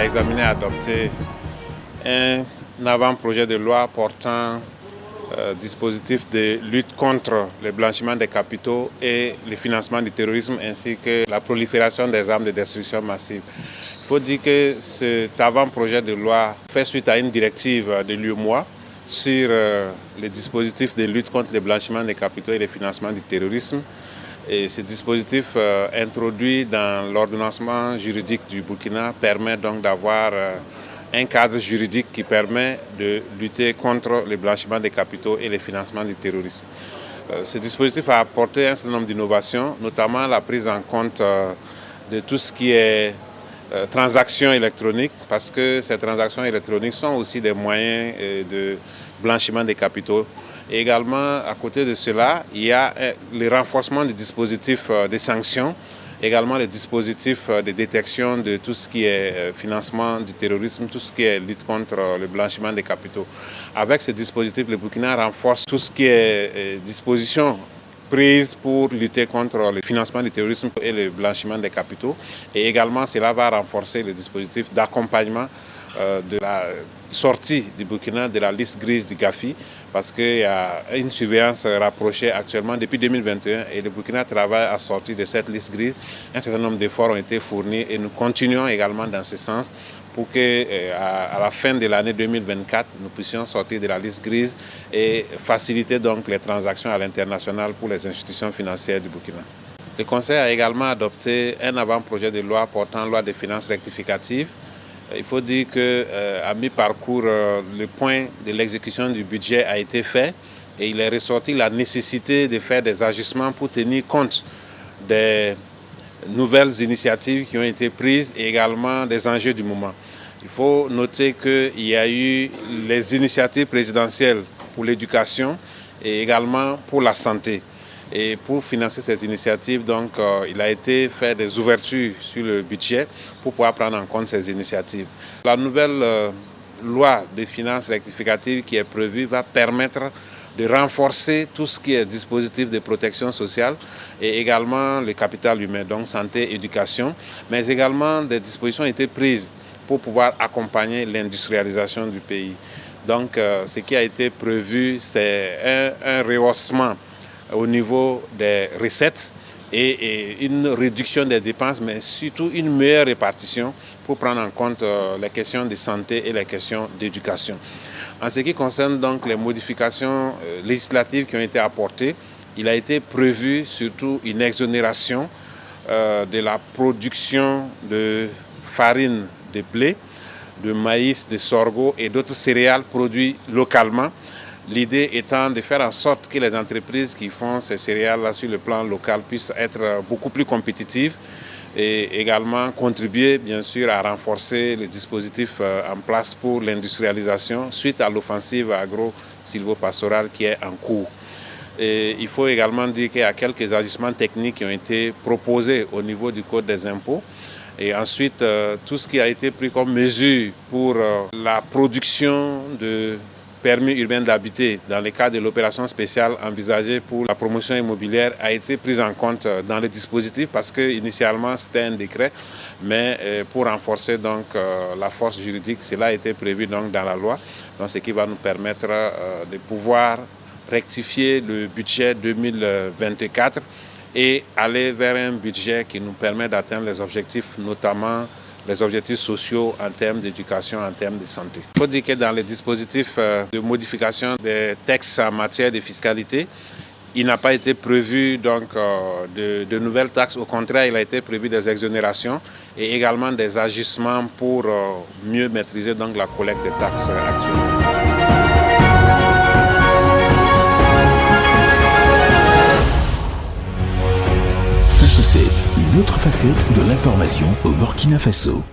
a examiné et adopté un avant-projet de loi portant dispositif de lutte contre le blanchiment des capitaux et le financement du terrorisme ainsi que la prolifération des armes de destruction massive. Il faut dire que cet avant-projet de loi fait suite à une directive de l'UEMOA sur les dispositifs de lutte contre le blanchiment des capitaux et le financement du terrorisme. Et ce dispositif introduit dans l'ordonnancement juridique du Burkina permet donc d'avoir un cadre juridique qui permet de lutter contre le blanchiment des capitaux et le financement du terrorisme. Ce dispositif a apporté un certain nombre d'innovations, notamment la prise en compte de tout ce qui est transactions électroniques, parce que ces transactions électroniques sont aussi des moyens de blanchiment des capitaux. Et également, à côté de cela, il y a le renforcement du dispositif de sanctions, également le dispositif de détection de tout ce qui est financement du terrorisme, tout ce qui est lutte contre le blanchiment des capitaux. Avec ce dispositif, le Burkina renforce tout ce qui est disposition prise pour lutter contre le financement du terrorisme et le blanchiment des capitaux. Et également, cela va renforcer le dispositif d'accompagnement de la sortie du Burkina de la liste grise du GAFI, parce qu'il y a une surveillance rapprochée actuellement depuis 2021 et le Burkina travaille à sortir de cette liste grise. Un certain nombre d'efforts ont été fournis et nous continuons également dans ce sens pour qu'à la fin de l'année 2024, nous puissions sortir de la liste grise et faciliter donc les transactions à l'international pour les institutions financières du Burkina. Le Conseil a également adopté un avant-projet de loi portant loi des finances rectificatives. Il faut dire qu'à mi-parcours, le point de l'exécution du budget a été fait et il est ressorti la nécessité de faire des ajustements pour tenir compte des nouvelles initiatives qui ont été prises et également des enjeux du moment. Il faut noter qu'il y a eu les initiatives présidentielles pour l'éducation et également pour la santé. Et pour financer ces initiatives, donc, il a été fait des ouvertures sur le budget pour pouvoir prendre en compte ces initiatives. La nouvelle loi des finances rectificatives qui est prévue va permettre de renforcer tout ce qui est dispositif de protection sociale et également le capital humain, donc santé, éducation, mais également des dispositions ont été prises pour pouvoir accompagner l'industrialisation du pays. Donc, ce qui a été prévu, c'est un rehaussement au niveau des recettes et une réduction des dépenses, mais surtout une meilleure répartition pour prendre en compte les questions de santé et les questions d'éducation. En ce qui concerne donc les modifications législatives qui ont été apportées, il a été prévu surtout une exonération de la production de farine de blé, de maïs, de sorgho et d'autres céréales produits localement. L'idée étant de faire en sorte que les entreprises qui font ces céréales-là sur le plan local puissent être beaucoup plus compétitives et également contribuer bien sûr à renforcer les dispositifs en place pour l'industrialisation suite à l'offensive agro-silvopastorale qui est en cours. Et il faut également dire qu'il y a quelques ajustements techniques qui ont été proposés au niveau du Code des impôts. Et ensuite, tout ce qui a été pris comme mesure pour la production de permis urbain d'habiter dans le cadre de l'opération spéciale envisagée pour la promotion immobilière a été prise en compte dans le dispositif parce qu'initialement c'était un décret, mais pour renforcer donc la force juridique, cela a été prévu donc dans la loi, donc ce qui va nous permettre de pouvoir rectifier le budget 2024 et aller vers un budget qui nous permet d'atteindre les objectifs, notamment les objectifs sociaux en termes d'éducation, en termes de santé. Il faut dire que dans les dispositifs de modification des textes en matière de fiscalité, il n'a pas été prévu donc, de nouvelles taxes. Au contraire, il a été prévu des exonérations et également des ajustements pour mieux maîtriser donc, la collecte des taxes actuelles. Face 7, une autre facette de l'information au Burkina Faso.